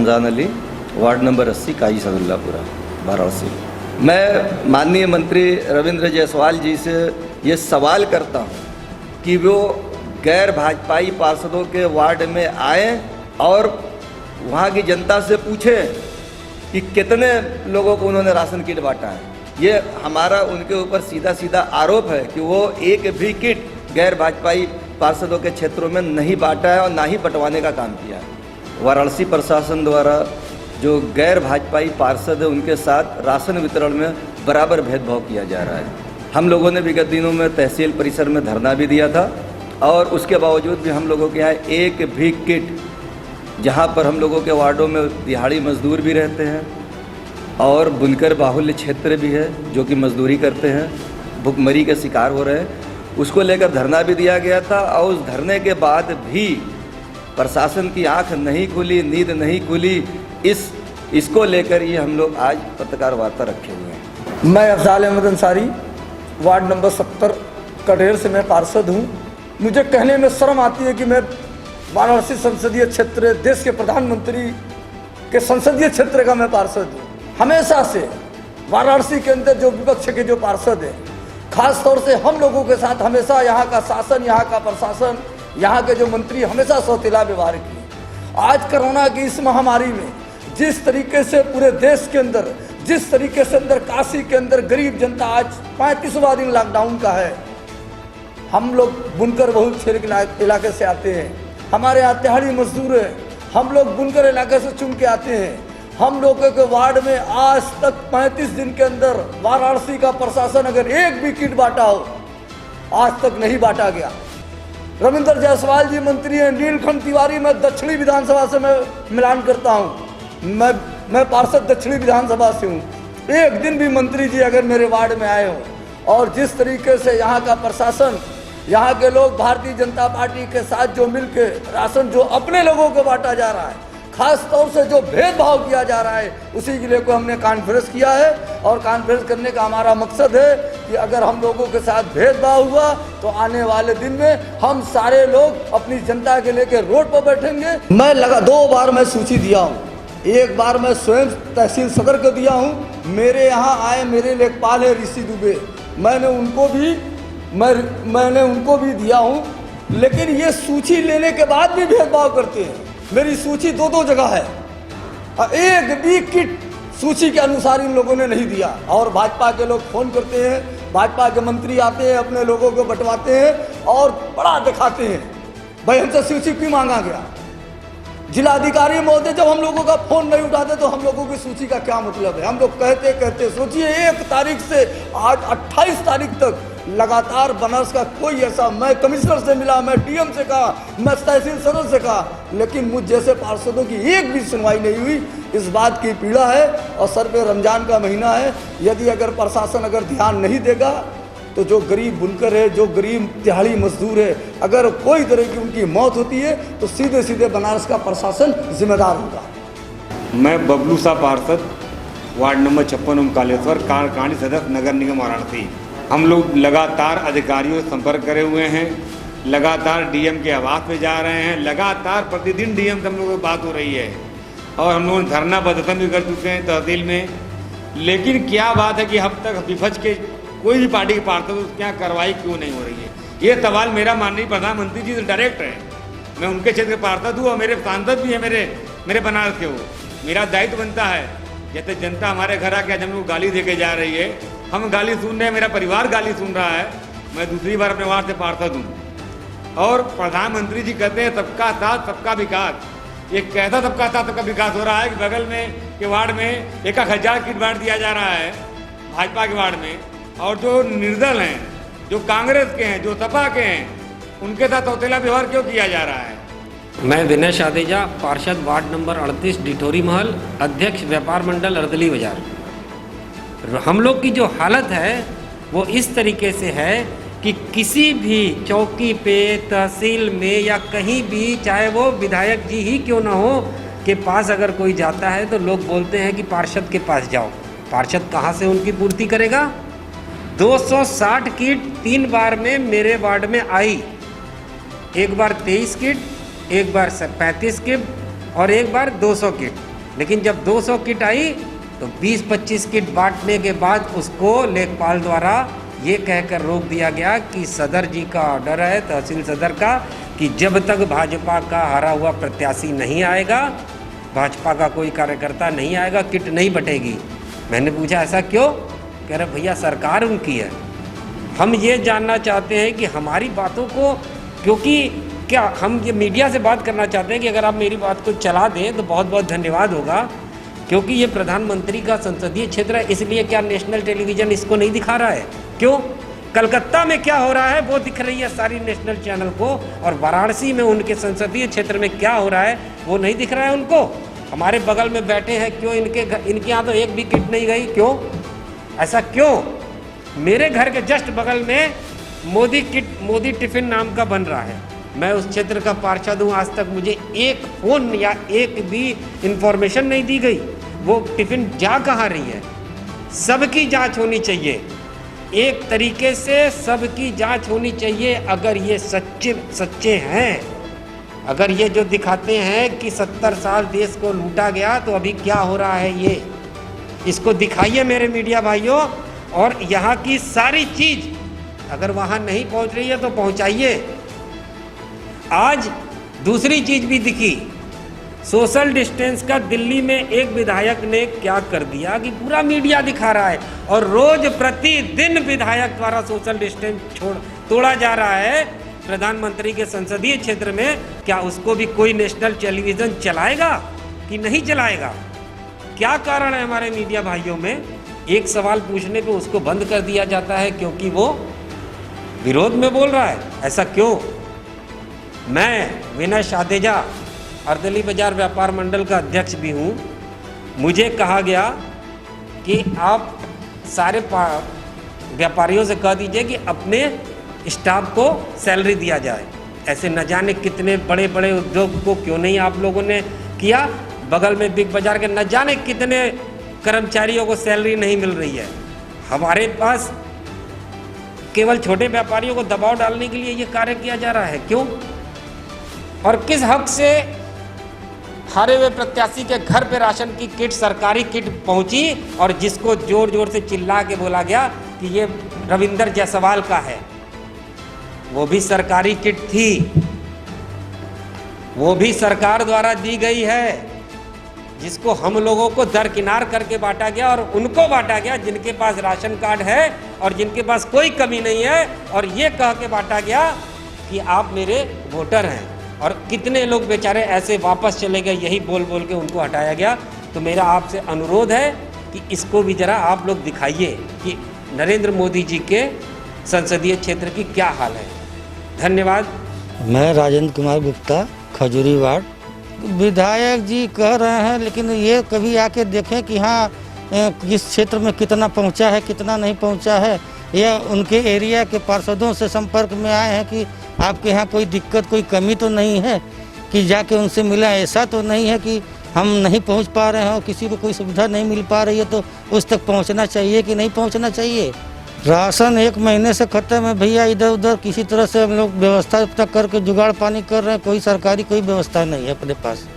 Ramzan Ali, ward number 80, काजी सदुल्लापुरा, वाराणसी। मैं माननीय मंत्री रविंद्र जायसवाल जी से ये सवाल करता हूँ कि वो गैर भाजपाई पार्षदों के वार्ड में आए और वहाँ की जनता से पूछें कि कितने लोगों को उन्होंने राशन किट बांटा है। ये हमारा उनके ऊपर सीधा सीधा आरोप है कि वो एक भी किट गैर भाजपाई पार्षदों के क्षेत्रों में नहीं बांटा है और ना ही बंटवाने का काम किया है। वाराणसी प्रशासन द्वारा जो गैर भाजपाई पार्षद है उनके साथ राशन वितरण में बराबर भेदभाव किया जा रहा है। हम लोगों ने विगत दिनों में तहसील परिसर में धरना भी दिया था और उसके बावजूद भी हम लोगों के यहाँ एक भी किट, जहाँ पर हम लोगों के वार्डों में दिहाड़ी मजदूर भी रहते हैं और बुनकर बाहुल्य क्षेत्र भी है जो कि मजदूरी करते हैं, भुखमरी के शिकार हो रहे हैं, उसको लेकर धरना भी दिया गया था। और उस धरने के बाद भी प्रशासन की आंख नहीं खुली, नींद नहीं खुली। इसको लेकर ये हम लोग आज पत्रकार वार्ता रखे हुए हैं। मैं अफजाल अहमद अंसारी, वार्ड नंबर 70 कटेर से मैं पार्षद हूँ। मुझे कहने में शर्म आती है कि मैं वाराणसी संसदीय क्षेत्र, देश के प्रधानमंत्री के संसदीय क्षेत्र का मैं पार्षद हूँ। हमेशा से वाराणसी के अंदर जो विपक्ष के जो पार्षद हैं, खास तौर से हम लोगों के साथ हमेशा यहाँ का शासन, यहाँ का प्रशासन, यहाँ के जो मंत्री हमेशा सौतेला व्यवहार किए। आज कोरोना की इस महामारी में जिस तरीके से पूरे देश के अंदर, जिस तरीके से अंदर काशी के अंदर गरीब जनता आज 35वां दिन लॉकडाउन का है। हम लोग बुनकर बहुत क्षेत्र इलाके से आते हैं, हमारे यहाँ दिहाड़ी मजदूर हैं, हम लोग बुनकर इलाके से चुन के आते हैं। हम लोगों के वार्ड में आज तक 35 दिन के अंदर वाराणसी का प्रशासन अगर एक भी किट बांटा हो, आज तक नहीं बांटा गया। रविंद्र जायसवाल जी मंत्री हैं, नीलकंठ तिवारी, मैं दक्षिणी विधानसभा से मैं मिलान करता हूँ, मैं पार्षद दक्षिणी विधानसभा से हूँ। एक दिन भी मंत्री जी अगर मेरे वार्ड में आए हों और जिस तरीके से यहाँ का प्रशासन, यहाँ के लोग भारतीय जनता पार्टी के साथ जो मिलके राशन जो अपने लोगों को बांटा जा रहा है, खास तौर से जो भेदभाव किया जा रहा है, उसी के लिए को हमने कॉन्फ्रेंस किया है। और कॉन्फ्रेंस करने का हमारा मकसद है कि अगर हम लोगों के साथ भेदभाव हुआ तो आने वाले दिन में हम सारे लोग अपनी जनता के लेकर रोड पर बैठेंगे। मैं 2 बार मैं सूची दिया हूँ, एक बार मैं स्वयं तहसील सदर को दिया हूँ। मेरे यहाँ आए मेरे लेखपाल है ऋषि दुबे, मैंने उनको भी दिया हूँ, लेकिन ये सूची लेने के बाद भी भेदभाव करते हैं। मेरी सूची 2 जगह है, एक भी किट सूची के अनुसार इन लोगों ने नहीं दिया। और भाजपा के लोग फोन करते हैं, भाजपा के मंत्री आते हैं, अपने लोगों को बंटवाते हैं और बड़ा दिखाते हैं, भाई हमसे सूची क्यों मांगा गया। जिलाधिकारी महोदय जब हम लोगों का फोन नहीं उठाते तो हम लोगों की सूची का क्या मतलब है। हम लोग कहते सोचिए 1 तारीख से आज 28 तारीख तक लगातार बनारस का कोई ऐसा, मैं कमिश्नर से मिला, मैं डीएम से कहा, मैं तहसील सदर से कहा, लेकिन मुझ जैसे पार्षदों की एक भी सुनवाई नहीं हुई। इस बात की पीड़ा है और सर पे रमजान का महीना है। यदि अगर प्रशासन अगर ध्यान नहीं देगा तो जो गरीब बुनकर है, जो गरीब दिहाड़ी मजदूर है, अगर कोई तरह की उनकी मौत होती है तो सीधे सीधे बनारस का प्रशासन जिम्मेदार होगा। मैं बबलू सा पार्षद, वार्ड नंबर 56 ओमकारेश्वर, कार्यकारिणी सदस्य, नगर निगम वाराणसी। हम लोग लगातार अधिकारियों से संपर्क करे हुए हैं, लगातार डीएम के आवास पे जा रहे हैं, लगातार प्रतिदिन डीएम से हम लोगों की बात हो रही है और हम लोग धरना प्रदर्शन भी कर चुके हैं तहसील में। लेकिन क्या बात है कि अब तक विपक्ष के कोई भी पार्टी के पार्षद उसके यहाँ कार्रवाई क्यों नहीं हो रही है। ये सवाल मेरा माननीय प्रधानमंत्री जी से डायरेक्ट है। मैं उनके क्षेत्र के पार्षद हूँ और मेरे सांसद भी हैं, मेरे बनारस के हो। मेरा दायित्व बनता है, जैसे जनता हमारे घर आके आज हम लोग गाली दे के जा रही है, हम गाली सुन रहे हैं, मेरा परिवार गाली सुन रहा है। मैं दूसरी बार अपने वार्ड से पार्षद हूँ और प्रधानमंत्री जी कहते हैं सबका साथ सबका विकास। ये कैसा सबका साथ सबका विकास हो रहा है कि बगल में के वार्ड में 1000 किट बांट दिया जा रहा है भाजपा के वार्ड में, और जो निर्दल हैं, जो कांग्रेस के हैं, जो सपा के हैं, उनके साथ सौतेला व्यवहार क्यों किया जा रहा है। मैं विनय शादेजा, पार्षद वार्ड नंबर 38 डिठोरी महल, अध्यक्ष व्यापार मंडल अर्दली बाजार। हम लोग की जो हालत है वो इस तरीके से है कि किसी भी चौकी पे, तहसील में या कहीं भी, चाहे वो विधायक जी ही क्यों ना हो, के पास अगर कोई जाता है तो लोग बोलते हैं कि पार्षद के पास जाओ। पार्षद कहाँ से उनकी पूर्ति करेगा। 260 किट 3 बार में मेरे वार्ड में आई, एक बार 23 किट, एक बार 35 किट और एक बार 200 किट। लेकिन जब 200 किट आई तो 20-25 किट बांटने के बाद उसको लेखपाल द्वारा ये कहकर रोक दिया गया कि सदर जी का ऑर्डर है, तहसील सदर का, कि जब तक भाजपा का हारा हुआ प्रत्याशी नहीं आएगा, भाजपा का कोई कार्यकर्ता नहीं आएगा, किट नहीं बटेगी। मैंने पूछा ऐसा क्यों? कह रहे भैया सरकार उनकी है। हम ये जानना चाहते हैं कि हमारी बातों को, क्योंकि क्या हम ये मीडिया से बात करना चाहते हैं कि अगर आप मेरी बात को चला दें तो बहुत बहुत धन्यवाद होगा, क्योंकि ये प्रधानमंत्री का संसदीय क्षेत्र है। इसलिए क्या नेशनल टेलीविज़न इसको नहीं दिखा रहा है? क्यों? कलकत्ता में क्या हो रहा है वो दिख रही है सारी नेशनल चैनल को, और वाराणसी में उनके संसदीय क्षेत्र में क्या हो रहा है वो नहीं दिख रहा है उनको। हमारे बगल में बैठे हैं, क्यों इनके यहाँ तो एक भी किट नहीं गई? क्यों? ऐसा क्यों? मेरे घर के जस्ट बगल में मोदी टिफ़िन नाम का बन रहा है। मैं उस क्षेत्र का पार्षद हूँ, आज तक मुझे एक फ़ोन या एक भी इंफॉर्मेशन नहीं दी गई। वो टिफ़िन जा कहाँ रही है? सबकी जांच होनी चाहिए, एक तरीके से सबकी जांच होनी चाहिए। अगर ये सच्चे हैं, अगर ये जो दिखाते हैं कि 70 साल देश को लूटा गया, तो अभी क्या हो रहा है ये इसको दिखाइए मेरे मीडिया भाइयों। और यहाँ की सारी चीज़ अगर वहाँ नहीं पहुँच रही है तो पहुँचाइए। आज दूसरी चीज़ भी दिखी, सोशल डिस्टेंस का दिल्ली में एक विधायक ने क्या कर दिया कि पूरा मीडिया दिखा रहा है, और रोज प्रतिदिन विधायक द्वारा सोशल डिस्टेंस तोड़ा जा रहा है प्रधानमंत्री के संसदीय क्षेत्र में। क्या उसको भी कोई नेशनल टेलीविज़न चलाएगा कि नहीं चलाएगा? क्या कारण है हमारे मीडिया भाइयों में? एक सवाल पूछने पे उसको बंद कर दिया जाता है क्योंकि वो विरोध में बोल रहा है। ऐसा क्यों? मैं विनय शादेजा अर्दली बाजार व्यापार मंडल का अध्यक्ष भी हूँ। मुझे कहा गया कि आप सारे व्यापारियों से कह दीजिए कि अपने स्टाफ को सैलरी दिया जाए। ऐसे न जाने कितने बड़े बड़े उद्योग को क्यों नहीं आप लोगों ने किया। बगल में बिग बाजार के न जाने कितने कर्मचारियों को सैलरी नहीं मिल रही है। हमारे पास केवल छोटे व्यापारियों को दबाव डालने के लिए ये कार्य किया जा रहा है। क्यों और किस हक से हारे हुए प्रत्याशी के घर पे राशन की किट, सरकारी किट पहुंची, और जिसको जोर जोर से चिल्ला के बोला गया कि ये रविंदर जायसवाल का है। वो भी सरकारी किट थी, वो भी सरकार द्वारा दी गई है, जिसको हम लोगों को दरकिनार करके बांटा गया, और उनको बांटा गया जिनके पास राशन कार्ड है और जिनके पास कोई कमी नहीं है, और ये कह के बांटा गया कि आप मेरे वोटर हैं। और कितने लोग बेचारे ऐसे वापस चले गए, यही बोल बोल के उनको हटाया गया। तो मेरा आपसे अनुरोध है कि इसको भी जरा आप लोग दिखाइए कि नरेंद्र मोदी जी के संसदीय क्षेत्र की क्या हाल है। धन्यवाद। मैं राजेंद्र कुमार गुप्ता, खजूरी वार्ड। विधायक जी कह रहे हैं, लेकिन ये कभी आके देखें कि हाँ किस क्षेत्र में कितना पहुंचा है, कितना नहीं पहुंचा है, या उनके एरिया के पार्षदों से संपर्क में आए हैं कि आपके यहाँ कोई दिक्कत, कोई कमी तो नहीं है, कि जाके उनसे मिला। ऐसा तो नहीं है कि हम नहीं पहुँच पा रहे हैं, किसी को कोई सुविधा नहीं मिल पा रही है, तो उस तक पहुँचना चाहिए कि नहीं पहुँचना चाहिए। राशन 1 महीने से ख़त्म है भैया, इधर उधर किसी तरह से हम लोग व्यवस्था तक करके जुगाड़ पानी कर रहे हैं, कोई सरकारी कोई व्यवस्था नहीं है अपने पास।